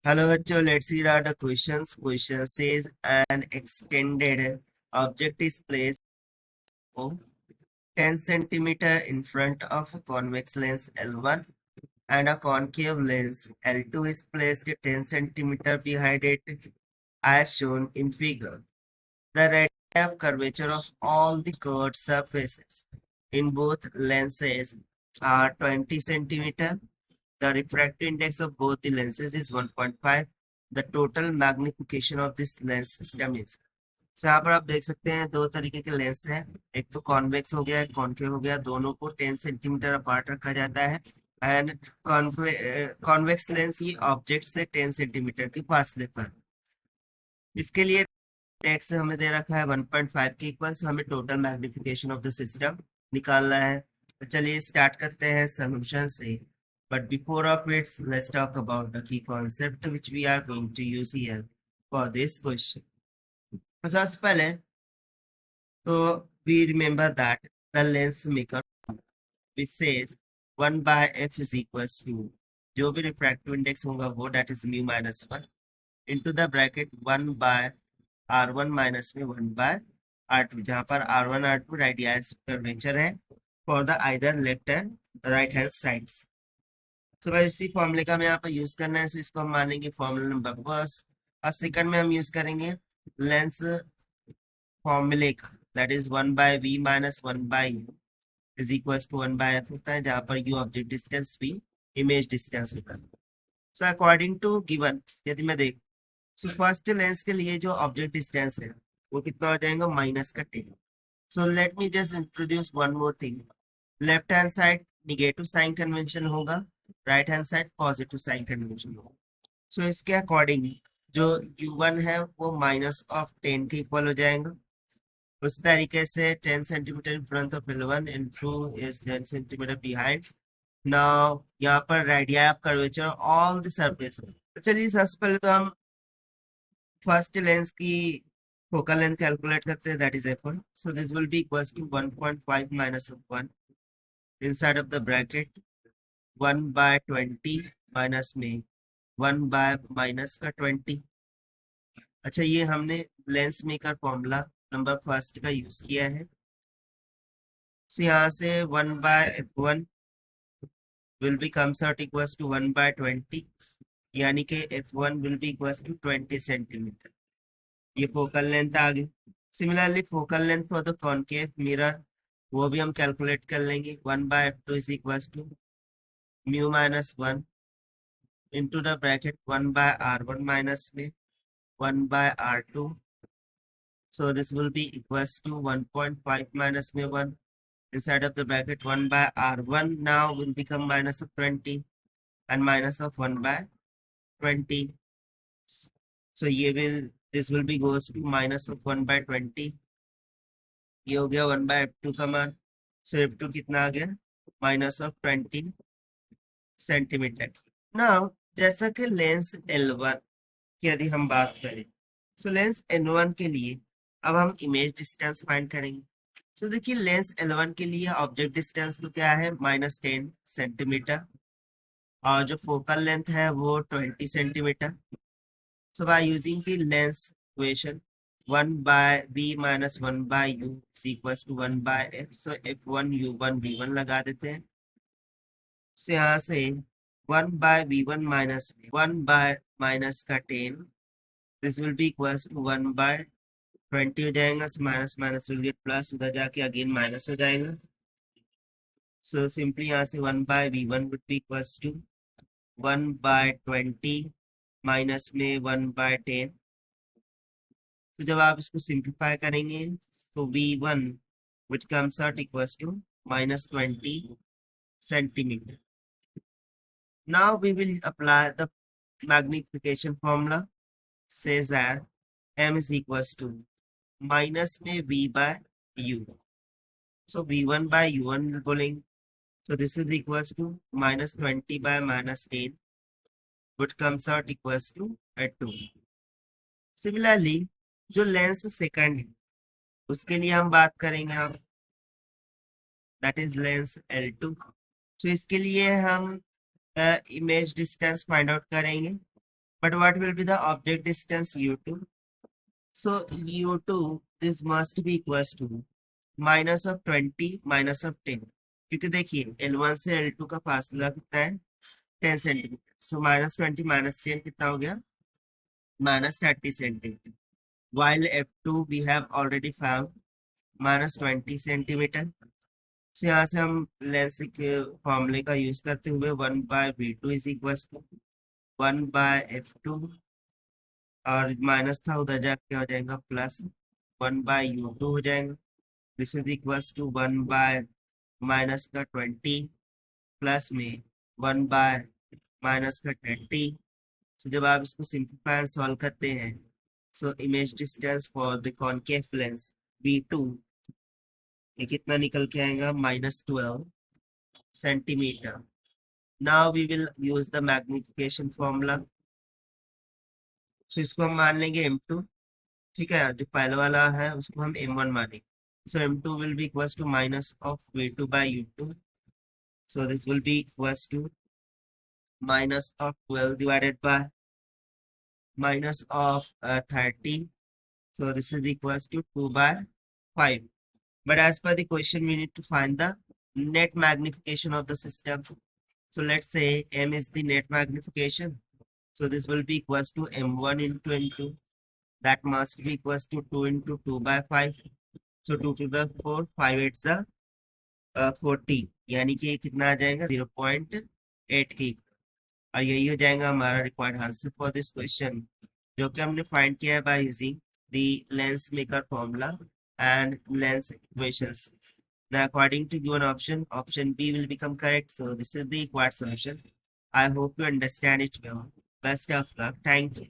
Hello, bachcho. Let's read out the questions. Question says an extended object is placed 10 centimeter in front of a convex lens L1 and a concave lens L2 is placed 10 centimeter behind it as shown in figure. The radius curvature of all the curved surfaces in both lenses are 20 centimeter. The refractive index of both the lenses is 1.5. The total magnification of this lens system is. So यहाँ पर आप देख सकते हैं दो तरीके के lens हैं। एक तो कॉन्वेक्स हो गया, एक कॉन्केव हो गया। दोनों को 10 सेंटीमीटर अपार्ट रखा जाता है एंड कॉन्वेक्स लेंस ये ऑब्जेक्ट से 10 सेंटीमीटर के फासले पर। इसके लिए टेक्स्ट हमें दे रखा है 1.5 के इक्वल्स। हमें total magnification of the system निकालना है। तो चलिए स्टार्ट करते हैं सॉल्यूशन से। But before of it, let's talk about the key concept which we are going to use here for this question. तो सबसे पहले तो we remember that the lens maker which says 1 by f is equals to जो भी refractive index होगा वो that is mu minus 1 into the bracket 1 by r1 minus में 1 by r2 जहाँ पर r1 r2 radius curvature है for the either left and right hand sides. तो भाई इसी फॉर्मूले का हमें यहाँ पर यूज करना है। सो इसको हम मानेंगे फॉर्मूला नंबर फर्स्ट और सेकंड में हम यूज करेंगे लेंस फॉर्मूले का that is 1 by v minus 1 by u is equal to 1 by f होता है जहाँ पर यू ऑब्जेक्ट डिस्टेंस भी इमेज डिस्टेंस होता है। सो अकॉर्डिंग टू गिवन यदि मैं देख सो फर्स्ट लेंस के लिए जो ऑब्जेक्ट डिस्टेंस है वो कितना हो जाएगा माइनस का 10। So let me just introduce one more thing. Left hand side negative sign convention होगा, right hand side positive sign convention होगा। सो इसके अकॉर्डिंग जो u1 है वो माइनस ऑफ 10 के इक्वल हो जाएगा। उस तरीके से 10 centimetre in front of L1 into is 10 centimetre behind. Now यहाँ पर radius of curvature all the surface. तो चलिए सबसे पहले तो हम फर्स्ट लेंस की फोकल लेंथ कैलकुलेट करते हैं that is f1। So this will be equals to 1.5 minus of 1 inside of the bracket 1 by 20 minus में 1 बाय माइनस का 20। अच्छा ये हमने lens maker formula number first का यूज किया है। सो यहाँ से 1 by f1 will be comes out equals to 1 by 20 यानी कि f1 will be equals to 20 centimetre. ये फोकल लेंथ आ गई। Similarly focal length for the concave mirror वो भी हम कैलकुलेट कर लेंगे। 1 बाय f2 is equals to mu minus 1 into the bracket 1 by r1 minus में 1 by r2. So this will be equals to 1.5 minus में 1 inside of the bracket 1 by r1 now will become minus of 20 and minus of 1 by 20. So this will be goes to minus of 1 by 20. ये हो गया 1 by f2 का मान। So f2 कितना आ गया minus of 20 centimetre. Now जैसा कि lens L1 की यदि हम बात करें सो लेंस L1 के लिए अब हम इमेज डिस्टेंस फाइंड करेंगे। सो देखिए लेंस L1 के लिए ऑब्जेक्ट डिस्टेंस तो क्या है -10 सेंटीमीटर और जो फोकल लेंथ है वो 20 centimetre. So by using the lens equation 1 by v minus 1 by u is equals to 1 by f. So f1 u1 v1 लगा देते हैं। सो यहाँ से 1 by v1 minus 1 by minus का 10 this will be equals to 1 by 20 हो जाएगा। Minus minus will get plus, उधर जाके अगेन माइनस हो जाएगा। सो सिंपली यहाँ से 1 by v1 would be equals to 1 by 20 minus में 1 by 10। तो जब आप इसको सिंप्लीफाई करेंगे तो v1 which comes out equals to -20 centimeter. Now we will apply the magnification formula says that m is equals to minus में v by u. So v1 by u1 बोलेंगे। So this is equals to -20 by -10 which comes out equals to 2. Similarly जो lens second है उसके लिए हम बात करेंगे अब दैट इज लेंस L2। तो इसके लिए हम इमेज डिस्टेंस फाइंड आउट करेंगे But what will be the object distance u2? So u2 this must be equals to minus of 20 minus of 10, क्योंकि देखिए L1 से L2 का फासला कितना है 10 सेंटीमीटर, सो -20 -10 कितना हो गया -30 centimetre, while F2 we have already found -20 centimetre. so यहाँ से हम लेंस के फॉर्मूले का यूज करते हुए 1/V2 is equal to 1/F2, और माइनस था उधर जाके क्या हो जाएगा प्लस 1/U2 हो जाएगा। This is equals to 1/-20 plus में 1/-30। तो जब आप इसको सिंप्लीफाई सॉल्व करते हैं, so image distance for the concave lens V2 ये कितना निकल के आएगा -12 centimetre. Now we will use the magnification formula. So इसको हम मान लेंगे M2, ठीक है, जो पहले वाला है उसको हम M1 मानेंगे। So M2 will be equals to minus of V2 by U2. So this will be equals to minus of 12 divided by minus of 30. So this is equals to 2/5. But as per the question, we need to find the net magnification of the system. So let's say M is the net magnification. So this will be equals to M1 into M2. That must be equals to 2 into 2/5. So 2 to the 4, 5 8 the 40, यानी कि कितना आ जाएगा 0.8 की, और यही हो जाएगा हमारा required answer for this question, जो कि हमने फाइंड किया है by using the lens maker formula and lens equations. Now according to given option B will become correct, so this is the required solution. I hope you understand it well. Best of luck. Thank you.